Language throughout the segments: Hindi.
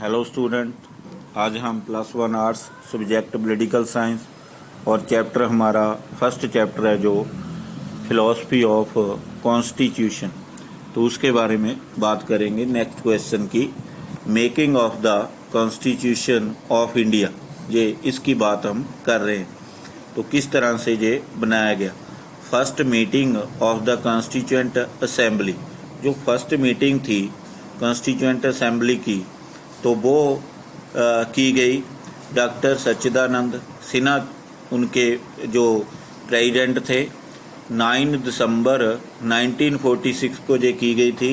हेलो स्टूडेंट, आज हम +1 आर्ट्स सब्जेक्ट पॉलिटिकल साइंस और चैप्टर हमारा फर्स्ट चैप्टर है जो फिलॉसफी ऑफ कॉन्स्टिट्यूशन, तो उसके बारे में बात करेंगे। नेक्स्ट क्वेश्चन की making of the constitution of India, ये इसकी बात हम कर रहे हैं। तो किस तरह से ये बनाया गया। First meeting of the constituent assembly, जो फर्स्ट मीटिंग थी कॉन्स्टिट्यूएंट असेंबली की, तो वो की गई डॉक्टर सच्चिदानंद सिन्हा उनके जो प्रेसिडेंट थे। 9 दिसंबर 1946 को ये की गई थी।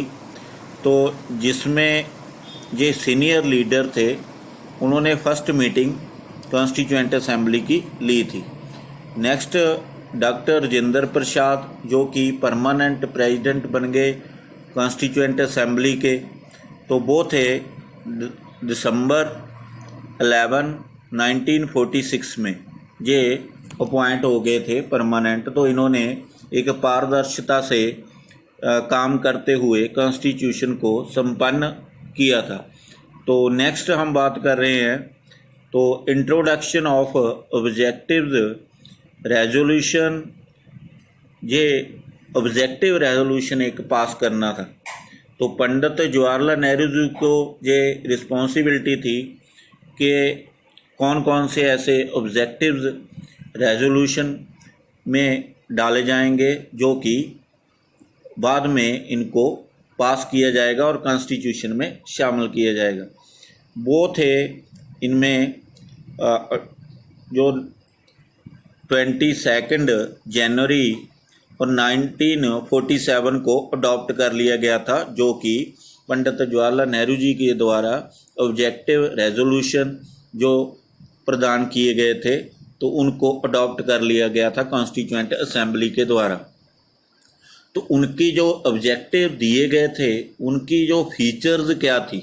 तो जिसमें ये सीनियर लीडर थे, उन्होंने फर्स्ट मीटिंग कॉन्स्टिट्यूएंट असेंबली की ली थी। नेक्स्ट डॉक्टर राजेंद्र प्रसाद, जो कि परमानेंट प्रेसिडेंट बन गए कॉन्स्टिट्यूएंट असेंबली के, तो वो थे दिसंबर 11 1946 में ये अपॉइंट हो गए थे परमानेंट। तो इन्होंने एक पारदर्शिता से काम करते हुए कॉन्स्टिट्यूशन को संपन्न किया था। तो नेक्स्ट हम बात कर रहे हैं तो इंट्रोडक्शन ऑफ ऑब्जेक्टिव्स रेजोल्यूशन। ये ऑब्जेक्टिव रेजोल्यूशन एक पास करना था। तो पंडित जवाहरलाल नेहरू जी को ये रिस्पॉन्सिबिलिटी थी कि कौन कौन से ऐसे ऑब्जेक्टिव्स रेजोल्यूशन में डाले जाएंगे जो कि बाद में इनको पास किया जाएगा और कॉन्स्टिट्यूशन में शामिल किया जाएगा। वो थे इनमें जो 22 जनवरी और 1947 को अडॉप्ट कर लिया गया था, जो कि पंडित जवाहरलाल नेहरू जी के द्वारा ऑब्जेक्टिव रेजोल्यूशन जो प्रदान किए गए थे, तो उनको अडॉप्ट कर लिया गया था कॉन्स्टिट्यूएंट असेंबली के द्वारा। तो उनकी जो ऑब्जेक्टिव दिए गए थे, उनकी जो फीचर्स क्या थी,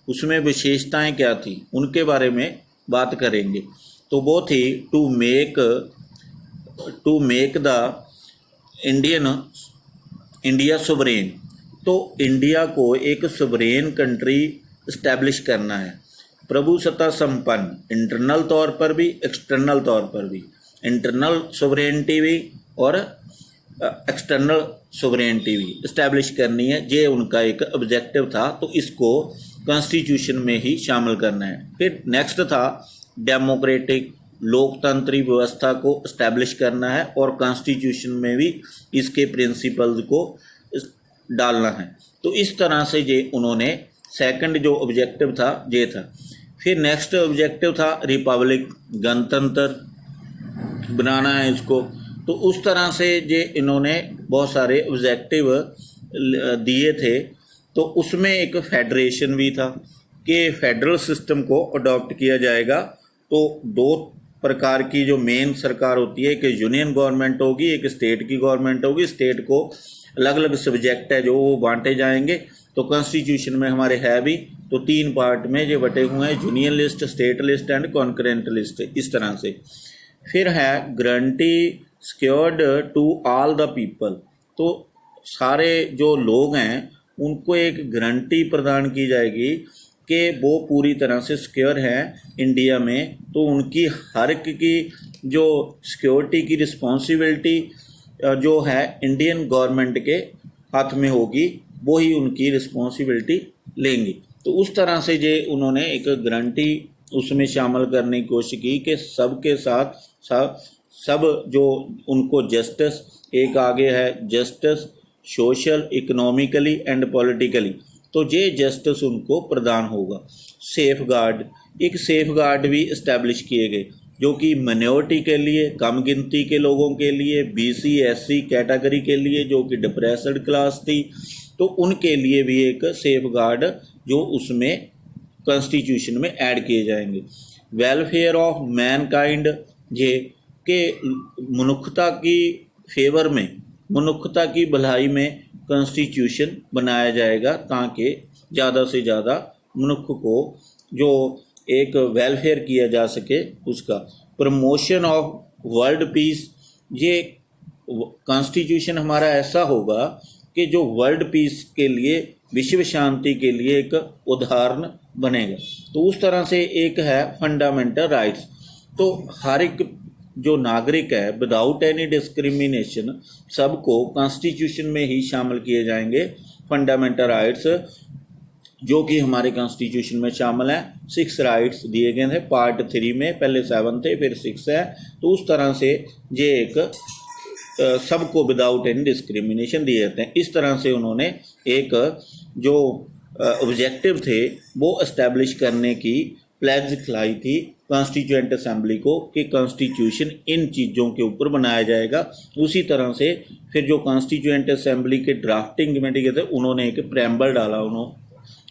उसमें विशेषताएं क्या थी, उनके बारे में बात करेंगे। तो वो थी to make the India sovereign. तो इंडिया को एक सोवरेन कंट्री इस्टेब्लिश करना है, प्रभुसत्ता संपन्न, इंटरनल तौर पर भी एक्सटर्नल तौर पर भी, इंटरनल सोवरेनिटी भी और एक्सटर्नल सोवरेनिटी भी इस्टेब्लिश करनी है। ये उनका एक ऑब्जेक्टिव था, तो इसको कॉन्स्टिट्यूशन में ही शामिल करना है। फिर नेक्स्ट था डेमोक्रेटिक, लोकतंत्री व्यवस्था को इस्टेब्लिश करना है और कॉन्स्टिट्यूशन में भी इसके प्रिंसिपल्स को डालना है। तो इस तरह से ये उन्होंने सेकंड जो ऑब्जेक्टिव था ये था। फिर नेक्स्ट ऑब्जेक्टिव था रिपब्लिक, गणतंत्र बनाना है इसको। तो उस तरह से ये इन्होंने बहुत सारे ऑब्जेक्टिव दिए थे। तो उसमें एक फेडरेशन भी था कि फेडरल सिस्टम को अडॉप्ट किया जाएगा। तो दो प्रकार की जो मेन सरकार होती है, एक यूनियन गवर्नमेंट होगी, एक स्टेट की गवर्नमेंट होगी। स्टेट को अलग अलग सब्जेक्ट है जो वो बांटे जाएंगे। तो कॉन्स्टिट्यूशन में हमारे है भी, तो 3 पार्ट में ये बटे हुए हैं, union list, state list and concurrent list, इस तरह से। फिर है guarantee secured to all the people. तो सारे जो लोग हैं उनको एक गारंटी प्रदान की जाएगी कि वो पूरी तरह से सिक्योर हैं इंडिया में। तो उनकी हर एक की जो सिक्योरिटी की रिस्पॉन्सिबिलिटी जो है इंडियन गवर्नमेंट के हाथ में होगी, वो ही उनकी रिस्पॉन्सिबिलिटी लेंगी। तो उस तरह से ये उन्होंने एक गारंटी उसमें शामिल करने की कोशिश की कि सबके साथ सब जो उनको जस्टिस, एक आगे है justice social, economically and politically, तो ये जस्टिस उनको प्रदान होगा। सेफ गार्ड, एक सेफ गार्ड भी इस्टेब्लिश किए गए जो कि माइनॉरिटी के लिए, कम गिनती के लोगों के लिए, BC SC कैटेगरी के लिए जो कि डिप्रेस्ड क्लास थी, तो उनके लिए भी एक सेफ गार्ड जो उसमें कॉन्स्टिट्यूशन में ऐड किए जाएंगे। वेलफेयर ऑफ मैनकाइंड, ये कि मनुष्यता की फेवर में, मनुष्यता की भलाई में कॉन्स्टिट्यूशन बनाया जाएगा ताकि ज़्यादा से ज़्यादा मनुष्य को जो एक वेलफेयर किया जा सके उसका। प्रमोशन ऑफ वर्ल्ड पीस, ये कॉन्स्टिट्यूशन हमारा ऐसा होगा कि जो वर्ल्ड पीस के लिए विश्व शांति के लिए एक उदाहरण बनेगा। तो उस तरह से एक है फंडामेंटल राइट्स। तो हर एक जो नागरिक है विदाउट एनी डिस्क्रिमिनेशन सबको कॉन्स्टिट्यूशन में ही शामिल किए जाएंगे। फंडामेंटल राइट्स जो कि हमारे कॉन्स्टिट्यूशन में शामिल है, 6 राइट्स दिए गए थे पार्ट 3 में, पहले 7 थे फिर 6 है। तो उस तरह से ये एक सबको विदाउट एनी डिस्क्रिमिनेशन दिए जाते हैं। इस तरह से उन्होंने एक जो ऑब्जेक्टिव थे वो इस्टेब्लिश करने की प्लेज खिलाई थी कॉन्स्टिट्यूएंट असेंबली को कि कॉन्स्टिट्यूशन इन चीज़ों के ऊपर बनाया जाएगा। उसी तरह से फिर जो कॉन्स्टिट्यूएंट असेंबली के ड्राफ्टिंग कमेटी के थे उन्होंने एक प्रेम्बल डाला उन्होंने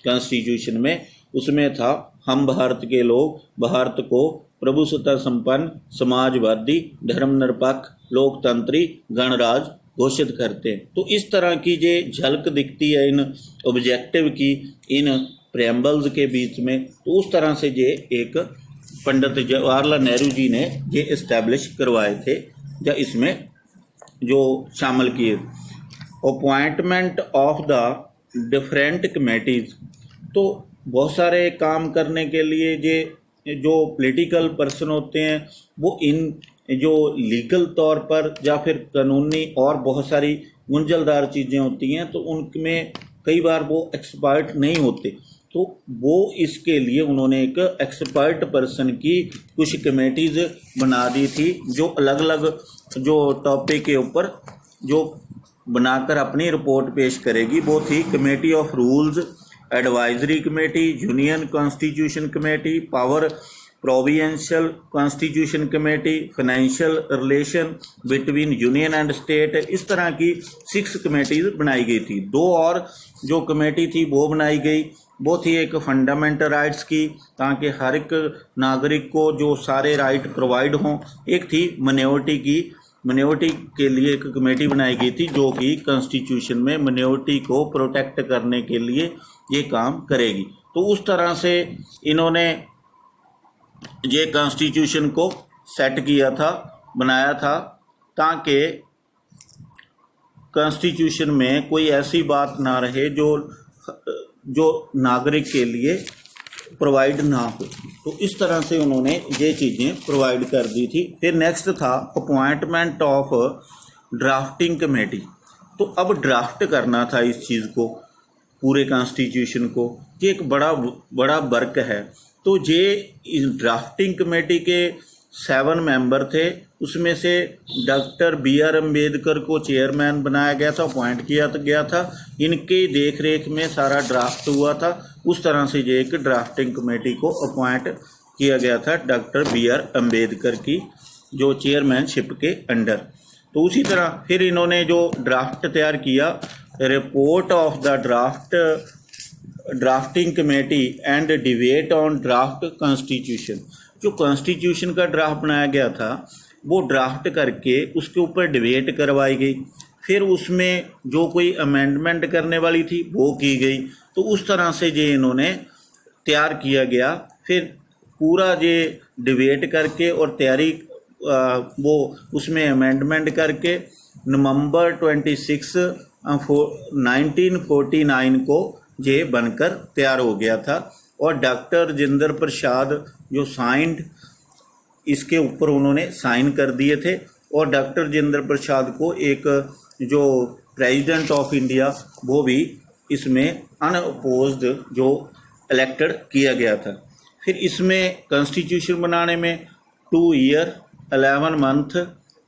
कॉन्स्टिट्यूशन में। उसमें था हम भारत के लोग भारत को प्रभुसत्ता संपन्न समाजवादी धर्मनिरपेक्ष लोकतंत्री गणराज घोषित करते हैं। तो इस तरह की ये झलक दिखती है इन ऑब्जेक्टिव की इन प्रेम्बल्स के बीच में। तो उस तरह से ये एक पंडित जवाहरलाल नेहरू जी ने ये इस्टेब्लिश करवाए थे या इसमें जो शामिल किए। Appointment of the different committees, तो बहुत सारे काम करने के लिए ये जो पॉलिटिकल पर्सन होते हैं वो इन जो लीगल तौर पर या फिर कानूनी और बहुत सारी गुंजलदार चीज़ें होती हैं तो उनमें कई बार वो एक्सपर्ट नहीं होते। तो वो इसके लिए उन्होंने एक एक्सपर्ट पर्सन की कुछ कमेटीज़ बना दी थी जो अलग अलग जो टॉपिक के ऊपर जो बनाकर अपनी रिपोर्ट पेश करेगी। वो थी committee of rules, advisory committee, union constitution committee, power provincial constitution committee, financial relation between union and state. इस तरह की 6 कमेटीज बनाई गई थी। 2 और जो कमेटी थी वो बनाई गई, वो थी एक फंडामेंटल राइट्स की ताकि हर एक नागरिक को जो सारे राइट प्रोवाइड हों। एक थी मिनॉरिटी की, मिनॉरिटी के लिए एक कमेटी बनाई गई थी जो कि कॉन्स्टिट्यूशन में मिनॉरिटी को प्रोटेक्ट करने के लिए ये काम करेगी। तो उस तरह से इन्होंने ये कॉन्स्टिट्यूशन को सेट किया था, बनाया था ताकि कॉन्स्टिट्यूशन में कोई ऐसी बात ना रहे जो नागरिक के लिए प्रोवाइड ना हो। तो इस तरह से उन्होंने ये चीज़ें प्रोवाइड कर दी थी। फिर नेक्स्ट था अपॉइंटमेंट ऑफ ड्राफ्टिंग कमेटी। तो अब ड्राफ्ट करना था इस चीज़ को, पूरे कॉन्स्टिट्यूशन को, ये एक बड़ा वर्क है। तो ये इस ड्राफ्टिंग कमेटी के 7 मेंबर थे, उसमें से डॉक्टर BR अम्बेडकर को चेयरमैन बनाया गया था, अपॉइंट किया गया था। इनके देख रेख में सारा ड्राफ्ट हुआ था। उस तरह से ये एक ड्राफ्टिंग कमेटी को अपॉइंट किया गया था डॉक्टर BR अम्बेडकर की जो चेयरमैनशिप के अंडर। तो उसी तरह फिर इन्होंने जो ड्राफ्ट तैयार किया, report of the drafting committee and debate on draft constitution. जो कॉन्स्टिट्यूशन का ड्राफ्ट बनाया गया था वो ड्राफ्ट करके उसके ऊपर डिबेट करवाई गई। फिर उसमें जो कोई अमेंडमेंट करने वाली थी वो की गई। तो उस तरह से ये इन्होंने तैयार किया गया। फिर पूरा ये डिबेट करके और तैयारी वो उसमें अमेंडमेंट करके नवंबर 26 1949 को ये बनकर तैयार हो गया था। और डॉक्टर राजेंद्र प्रसाद जो साइंड इसके ऊपर उन्होंने साइन कर दिए थे। और डॉक्टर राजेंद्र प्रसाद को एक जो प्रेसिडेंट ऑफ इंडिया वो भी इसमें अनअपोज्ड जो इलेक्टेड किया गया था। फिर इसमें कॉन्स्टिट्यूशन बनाने में 2 ईयर 11 मंथ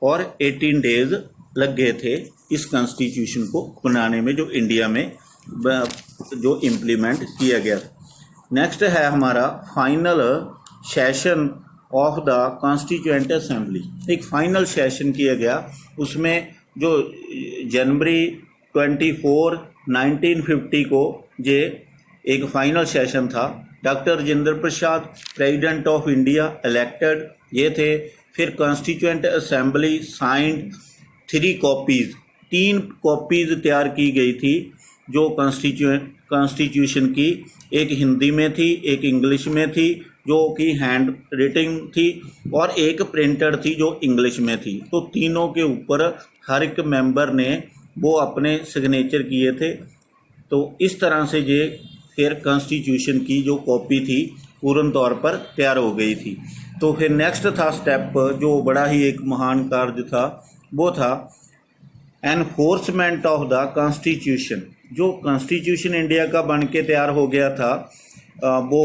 और 18 डेज लग गए थे इस कॉन्स्टिट्यूशन को बनाने में जो इंडिया में जो इम्प्लीमेंट किया गया। नेक्स्ट है हमारा final session of the constituent assembly. एक फाइनल सेशन किया गया, उसमें जो जनवरी 24 1950 को ये एक फाइनल सेशन था। Doctor Rajendra Prasad president of India elected ये थे। फिर constituent assembly signed 3 copies 3 copies तैयार की गई थी जो कॉन्स्टिट्यूशन की। एक हिंदी में थी, एक इंग्लिश में थी जो कि हैंड राइटिंग थी, और एक प्रिंटेड थी जो इंग्लिश में थी। तो तीनों के ऊपर हर एक मेंबर ने वो अपने सिग्नेचर किए थे। तो इस तरह से ये फिर कॉन्स्टिट्यूशन की जो कॉपी थी पूर्ण तौर पर तैयार हो गई थी। तो फिर नेक्स्ट था स्टेप, जो बड़ा ही एक महान कार्य था, वो था एनफोर्समेंट ऑफ द कॉन्स्टिट्यूशन। जो कॉन्स्टिट्यूशन इंडिया का बन के तैयार हो गया था, वो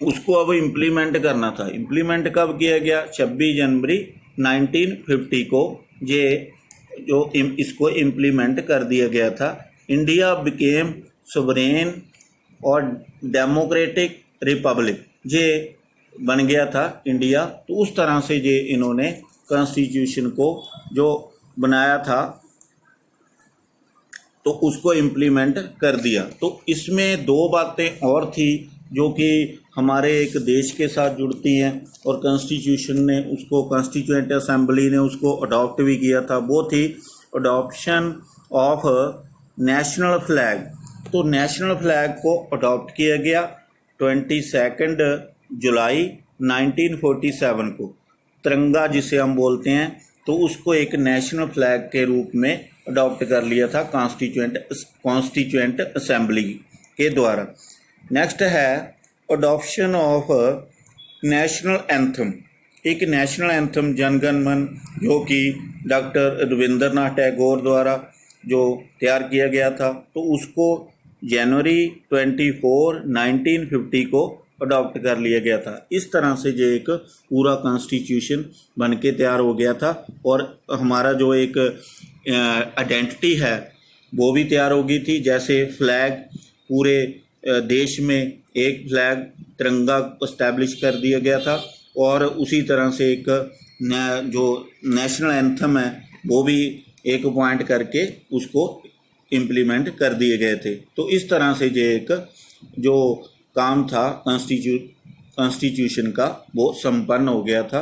उसको अब इम्प्लीमेंट करना था। इम्प्लीमेंट कब किया गया? 26 जनवरी 1950 को ये जो इसको इम्प्लीमेंट कर दिया गया था। इंडिया बिकेम सोवरेन और डेमोक्रेटिक रिपब्लिक, ये बन गया था इंडिया। तो उस तरह से ये इन्होंने कॉन्स्टिट्यूशन को जो बनाया था तो उसको इम्प्लीमेंट कर दिया। तो इसमें दो बातें और थी जो कि हमारे एक देश के साथ जुड़ती हैं, और कॉन्स्टिट्यूशन ने उसको, कॉन्स्टिट्यूएंट असेंबली ने उसको अडॉप्ट भी किया था। वो थी अडॉप्शन ऑफ नेशनल फ्लैग। तो नेशनल फ्लैग को अडॉप्ट किया गया 22 जुलाई 1947 को। तिरंगा जिसे हम बोलते हैं, तो उसको एक नेशनल फ्लैग के रूप में अडॉप्ट कर लिया था कॉन्स्टिट्यूएंट असेंबली के द्वारा। नेक्स्ट है अडॉप्शन ऑफ नेशनल एंथम। एक नेशनल एंथम जनगण मन, जो कि डॉक्टर रविंद्रनाथ टैगोर द्वारा जो तैयार किया गया था, तो उसको जनवरी 24, 1950 को अडॉप्ट कर लिया गया था। इस तरह से जो एक पूरा कॉन्स्टिट्यूशन बन के तैयार हो गया था, और हमारा जो एक आइडेंटिटी है वो भी तैयार हो गई थी। जैसे फ्लैग, पूरे देश में एक फ्लैग तिरंगा इस्टेब्लिश कर दिया गया था, और उसी तरह से एक जो नेशनल एंथम है वो भी एक पॉइंट करके उसको इम्प्लीमेंट कर दिए गए थे। तो इस तरह से ये एक जो काम था कॉन्स्टिट्यूशन का वो संपन्न हो गया था।